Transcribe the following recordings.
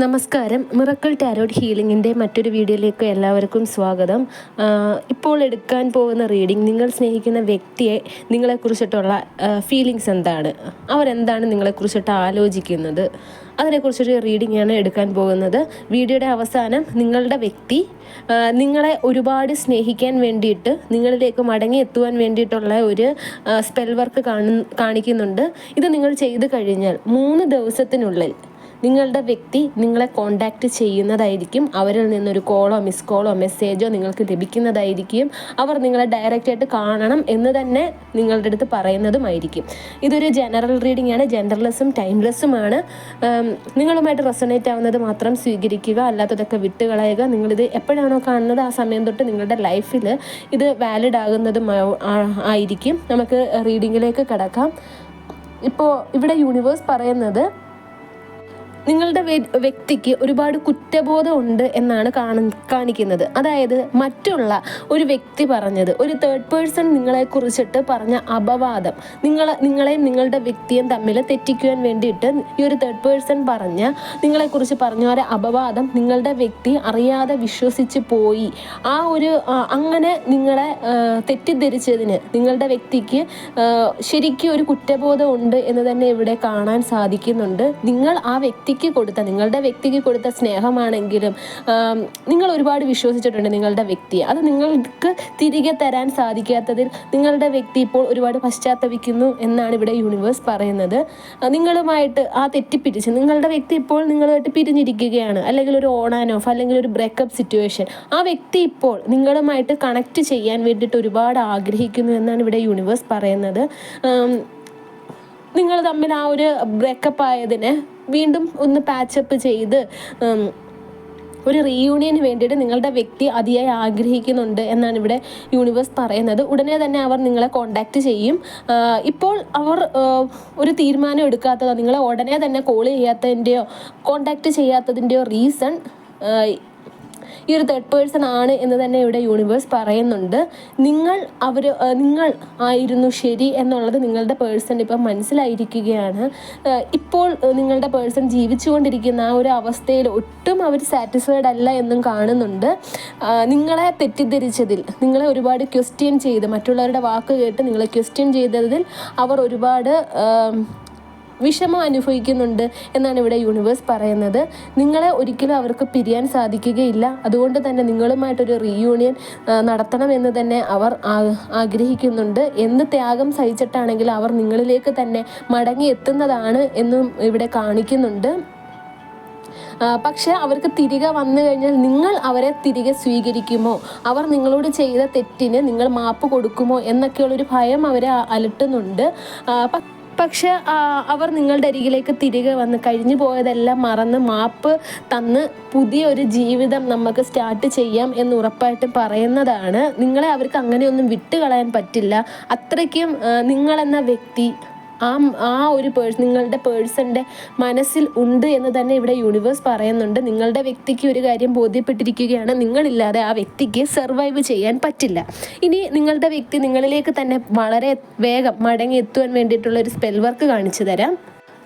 നമസ്കാരം. Miracle tarot ഹീലിംഗിൻ്റെ മറ്റൊരു വീഡിയോയിലേക്ക് എല്ലാവർക്കും സ്വാഗതം. ഇപ്പോൾ എടുക്കാൻ പോകുന്ന റീഡിംഗ്, നിങ്ങൾ സ്നേഹിക്കുന്ന വ്യക്തിയെ നിങ്ങളെക്കുറിച്ചിട്ടുള്ള ഫീലിങ്സ് എന്താണ്, അവരെന്താണ് നിങ്ങളെക്കുറിച്ചിട്ട് ആലോചിക്കുന്നത്, അതിനെക്കുറിച്ചൊരു റീഡിംഗ് ആണ് എടുക്കാൻ പോകുന്നത്. വീഡിയോയുടെ അവസാനം നിങ്ങളുടെ വ്യക്തി നിങ്ങളെ ഒരുപാട് സ്നേഹിക്കാൻ വേണ്ടിയിട്ട് നിങ്ങളിലേക്ക് മടങ്ങിയെത്തുവാൻ വേണ്ടിയിട്ടുള്ള ഒരു സ്പെൽ വർക്ക് കാണിക്കുന്നുണ്ട്. ഇത് നിങ്ങൾ ചെയ്തു കഴിഞ്ഞാൽ 3 ദിവസത്തിനുള്ളിൽ നിങ്ങളുടെ വ്യക്തി നിങ്ങളെ കോണ്ടാക്റ്റ് ചെയ്യുന്നതായിരിക്കും. അവരിൽ നിന്നൊരു കോളോ മിസ് കോളോ മെസ്സേജോ നിങ്ങൾക്ക് ലഭിക്കുന്നതായിരിക്കും. അവർ നിങ്ങളെ ഡയറക്റ്റായിട്ട് കാണണം എന്ന് തന്നെ നിങ്ങളുടെ അടുത്ത് പറയുന്നതുമായിരിക്കും. ഇതൊരു ജനറൽ റീഡിംഗ് ആണ്. ജെൻഡർലെസ്സും ടൈംലെസ്സുമാണ്. നിങ്ങളുമായിട്ട് റെസൊനേറ്റ് ആവുന്നത് മാത്രം സ്വീകരിക്കുക, അല്ലാത്തതൊക്കെ വിട്ടുകളയുക. നിങ്ങളിത് എപ്പോഴാണോ കാണുന്നത് ആ സമയം തൊട്ട് നിങ്ങളുടെ ലൈഫിൽ ഇത് വാലിഡ് ആകുന്നതും ആയിരിക്കും. നമുക്ക് റീഡിങ്ങിലേക്ക് കടക്കാം. ഇപ്പോൾ ഇവിടെ യൂണിവേഴ്സ് പറയുന്നത്, നിങ്ങളുടെ വ്യക്തിക്ക് ഒരുപാട് കുറ്റബോധം ഉണ്ട് എന്നാണ് കാണിക്കുന്നത്. അതായത് മറ്റുള്ള ഒരു വ്യക്തി പറഞ്ഞത്, ഒരു തേർഡ് പേഴ്സൺ നിങ്ങളെക്കുറിച്ചിട്ട് പറഞ്ഞ അപവാദം, നിങ്ങളെയും നിങ്ങളുടെ വ്യക്തിയും തമ്മിൽ തെറ്റിക്കുവാൻ വേണ്ടിയിട്ട് ഈ ഒരു തേർഡ് പേഴ്സൺ നിങ്ങളെക്കുറിച്ച് പറഞ്ഞ ഒരു അപവാദം നിങ്ങളുടെ വ്യക്തി അറിയാതെ വിശ്വസിച്ച് പോയി. അങ്ങനെ നിങ്ങളെ തെറ്റിദ്ധരിച്ചതിന് നിങ്ങളുടെ വ്യക്തിക്ക് ശരിക്കും ഒരു കുറ്റബോധം ഉണ്ട് എന്ന് തന്നെ ഇവിടെ കാണാൻ സാധിക്കുന്നുണ്ട്. നിങ്ങൾ ആ നിങ്ങളുടെ വ്യക്തിക്ക് കൊടുത്ത സ്നേഹമാണെങ്കിലും നിങ്ങൾ ഒരുപാട് വിശ്വസിച്ചിട്ടുണ്ട് നിങ്ങളുടെ വ്യക്തിയെ. അത് നിങ്ങൾക്ക് തിരികെ തരാൻ സാധിക്കാത്തതിൽ നിങ്ങളുടെ വ്യക്തി ഇപ്പോൾ ഒരുപാട് പശ്ചാത്തപിക്കുന്നു എന്നാണ് ഇവിടെ യൂണിവേഴ്സ് പറയുന്നത്. നിങ്ങളുമായിട്ട് തെറ്റിപ്പിരിച്ച് നിങ്ങളുടെ വ്യക്തി ഇപ്പോൾ നിങ്ങളുമായിട്ട് പിരിഞ്ഞിരിക്കുകയാണ്, അല്ലെങ്കിൽ ഒരു ഓൺ ആൻഡ് ഓഫ്, അല്ലെങ്കിൽ ഒരു ബ്രേക്കപ്പ് സിറ്റുവേഷൻ. ആ വ്യക്തി ഇപ്പോൾ നിങ്ങളുമായിട്ട് കണക്ട് ചെയ്യാൻ വേണ്ടിയിട്ട് ഒരുപാട് ആഗ്രഹിക്കുന്നു എന്നാണ് ഇവിടെ യൂണിവേഴ്സ് പറയുന്നത്. നിങ്ങൾ തമ്മിൽ ആ ഒരു ബ്രേക്കപ്പ് ആയതിനെ വീണ്ടും ഒന്ന് പാച്ചപ്പ് ചെയ്ത് ഒരു റീയൂണിയന് വേണ്ടിയിട്ട് നിങ്ങളുടെ വ്യക്തി അതിയായി ആഗ്രഹിക്കുന്നുണ്ട് എന്നാണ് ഇവിടെ യൂണിവേഴ്സ് പറയുന്നത്. ഉടനെ തന്നെ അവർ നിങ്ങളെ കോണ്ടാക്റ്റ് ചെയ്യും. ഇപ്പോൾ അവർ ഒരു തീരുമാനം എടുക്കാത്തതോ നിങ്ങളെ ഉടനെ തന്നെ കോൾ ചെയ്യാത്തതിൻ്റെയോ കോണ്ടാക്റ്റ് ചെയ്യാത്തതിൻ്റെയോ റീസൺ ഈ ഒരു തേർഡ് പേഴ്സൺ ആണ് എന്ന് തന്നെ ഇവിടെ യൂണിവേഴ്സ് പറയുന്നുണ്ട്. നിങ്ങൾ ആയിരുന്നു ശരി എന്നുള്ളത് നിങ്ങളുടെ പേഴ്സൺ ഇപ്പം മനസ്സിലായിരിക്കുകയാണ്. ഇപ്പോൾ നിങ്ങളുടെ പേഴ്സൺ ജീവിച്ചുകൊണ്ടിരിക്കുന്ന ആ ഒരു അവസ്ഥയിൽ ഒട്ടും അവർ സാറ്റിസ്ഫൈഡ് അല്ല എന്നും കാണുന്നുണ്ട്. നിങ്ങളെ തെറ്റിദ്ധരിച്ചതിൽ, നിങ്ങളെ ഒരുപാട് ക്വസ്റ്റ്യൻ ചെയ്ത്, മറ്റുള്ളവരുടെ വാക്ക് കേട്ട് നിങ്ങളെ ക്വസ്റ്റ്യൻ ചെയ്തതിൽ അവർ ഒരുപാട് വിഷമം അനുഭവിക്കുന്നുണ്ട് എന്നാണ് ഇവിടെ യൂണിവേഴ്സ് പറയുന്നത്. നിങ്ങളെ ഒരിക്കലും അവർക്ക് പിരിയാൻ സാധിക്കുകയില്ല. അതുകൊണ്ട് തന്നെ നിങ്ങളുമായിട്ടൊരു റീയൂണിയൻ നടത്തണമെന്ന് തന്നെ അവർ ആഗ്രഹിക്കുന്നുണ്ട്. എന്ത് ത്യാഗം സഹിച്ചിട്ടാണെങ്കിലും അവർ നിങ്ങളിലേക്ക് തന്നെ മടങ്ങി എത്തുന്നതാണ് എന്നും ഇവിടെ കാണിക്കുന്നുണ്ട്. പക്ഷെ അവർക്ക് തിരികെ വന്നു കഴിഞ്ഞാൽ നിങ്ങൾ അവരെ തിരികെ സ്വീകരിക്കുമോ, അവർ നിങ്ങളോട് ചെയ്ത തെറ്റിന് നിങ്ങൾ മാപ്പ് കൊടുക്കുമോ എന്നൊക്കെയുള്ളൊരു ഭയം അവരെ അലട്ടുന്നുണ്ട്. പക്ഷെ അവർ നിങ്ങളുടെ അരികിലേക്ക് തിരികെ വന്ന് കഴിഞ്ഞു പോയതെല്ലാം മറന്ന് മാപ്പ് തന്ന് പുതിയൊരു ജീവിതം നമുക്ക് സ്റ്റാർട്ട് ചെയ്യാം എന്ന് ഉറപ്പായിട്ടും പറയുന്നതാണ്. നിങ്ങളെ അവർക്ക് അങ്ങനെയൊന്നും വിട്ടുകളയാൻ പറ്റില്ല. അത്രയ്ക്കും നിങ്ങളെന്ന വ്യക്തി ഒരു നിങ്ങളുടെ പേഴ്സൻ്റെ മനസ്സിൽ ഉണ്ട് എന്ന് തന്നെ ഇവിടെ യൂണിവേഴ്സ് പറയുന്നുണ്ട്. നിങ്ങളുടെ വ്യക്തിക്ക് ഒരു കാര്യം ബോധ്യപ്പെട്ടിരിക്കുകയാണ്, നിങ്ങളില്ലാതെ ആ വ്യക്തിക്ക് സർവൈവ് ചെയ്യാൻ പറ്റില്ല. ഇനി നിങ്ങളുടെ വ്യക്തി നിങ്ങളിലേക്ക് തന്നെ വളരെ വേഗം മടങ്ങി എത്തുവാൻ വേണ്ടിയിട്ടുള്ള ഒരു സ്പെൽ വർക്ക് കാണിച്ചു തരാം.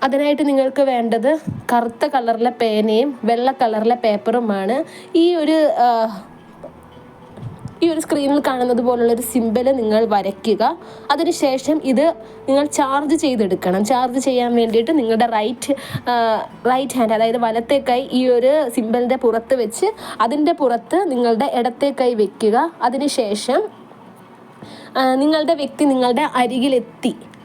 അതിനായിട്ട് നിങ്ങൾക്ക് വേണ്ടത് കറുത്ത കളറിലെ പേനയും വെള്ള കളറിലെ പേപ്പറുമാണ്. ഈ ഒരു സ്ക്രീനിൽ കാണുന്നത് പോലുള്ളൊരു സിമ്പൽ നിങ്ങൾ വരയ്ക്കുക. അതിനുശേഷം ഇത് നിങ്ങൾ ചാർജ് ചെയ്തെടുക്കണം. ചാർജ് ചെയ്യാൻ വേണ്ടിയിട്ട് നിങ്ങളുടെ റൈറ്റ് ഹാൻഡ്, അതായത് വലത്തെ കൈ ഈ ഒരു സിമ്പലിൻ്റെ പുറത്ത് വെച്ച് അതിൻ്റെ പുറത്ത് നിങ്ങളുടെ ഇടത്തെ കൈ വെക്കുക. അതിനുശേഷം നിങ്ങളുടെ വ്യക്തി നിങ്ങളുടെ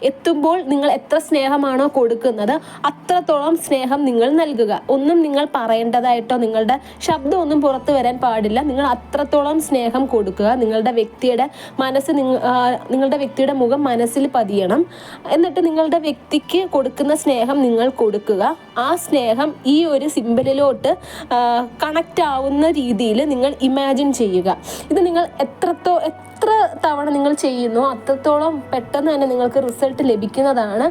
എത്തുമ്പോൾ നിങ്ങൾ എത്ര സ്നേഹമാണോ കൊടുക്കുന്നത് അത്രത്തോളം സ്നേഹം നിങ്ങൾ നൽകുക. ഒന്നും നിങ്ങൾ പറയേണ്ടതായിട്ടോ നിങ്ങളുടെ ശബ്ദമൊന്നും പുറത്തു വരാൻ പാടില്ല. നിങ്ങൾ അത്രത്തോളം സ്നേഹം കൊടുക്കുക. നിങ്ങളുടെ വ്യക്തിയുടെ മുഖം മനസ്സിൽ പതിയണം. എന്നിട്ട് നിങ്ങളുടെ വ്യക്തിക്ക് കൊടുക്കുന്ന സ്നേഹം നിങ്ങൾ കൊടുക്കുക. ആ സ്നേഹം ഈ ഒരു സിമ്പലിലോട്ട് കണക്റ്റ് ആവുന്ന രീതിയിൽ നിങ്ങൾ ഇമാജിൻ ചെയ്യുക. ഇത് നിങ്ങൾ എത്ര തവണ നിങ്ങൾ ചെയ്യുന്നു അത്രത്തോളം പെട്ടെന്ന് തന്നെ നിങ്ങൾക്ക് റിസൾട്ട് ലഭിക്കുന്നതാണ്.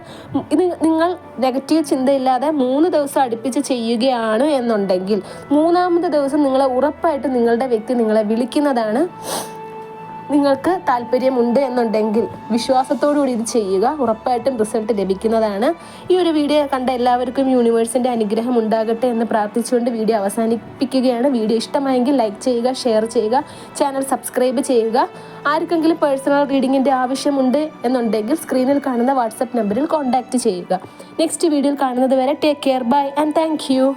ഇത് നിങ്ങൾ നെഗറ്റീവ് ചിന്തയില്ലാതെ 3 ദിവസം അടുപ്പിച്ച് ചെയ്യുകയാണ് എന്നുണ്ടെങ്കിൽ 3-ാമത്തെ ദിവസം നിങ്ങളെ ഉറപ്പായിട്ട് നിങ്ങളുടെ വ്യക്തി നിങ്ങളെ വിളിക്കുന്നതാണ്. നിങ്ങൾക്ക് താല്പര്യമുണ്ട് എന്നുണ്ടെങ്കിൽ വിശ്വാസത്തോടുകൂടി ഇത് ചെയ്യുക. ഉറപ്പായിട്ടും റിസൾട്ട് ലഭിക്കുന്നതാണ്. ഈ ഒരു വീഡിയോ കണ്ട എല്ലാവർക്കും യൂണിവേഴ്സിൻ്റെ അനുഗ്രഹം ഉണ്ടാകട്ടെ എന്ന് പ്രാർത്ഥിച്ചുകൊണ്ട് വീഡിയോ അവസാനിപ്പിക്കുകയാണ്. വീഡിയോ ഇഷ്ടമായെങ്കിൽ ലൈക്ക് ചെയ്യുക, ഷെയർ ചെയ്യുക, ചാനൽ സബ്സ്ക്രൈബ് ചെയ്യുക. ആർക്കെങ്കിലും പേഴ്സണൽ റീഡിങ്ങിൻ്റെ ആവശ്യമുണ്ട് എന്നുണ്ടെങ്കിൽ സ്ക്രീനിൽ കാണുന്ന വാട്സപ്പ് നമ്പറിൽ കോൺടാക്റ്റ് ചെയ്യുക. നെക്സ്റ്റ് വീഡിയോയിൽ കാണുന്നത് വരെ take care, bye and thank U.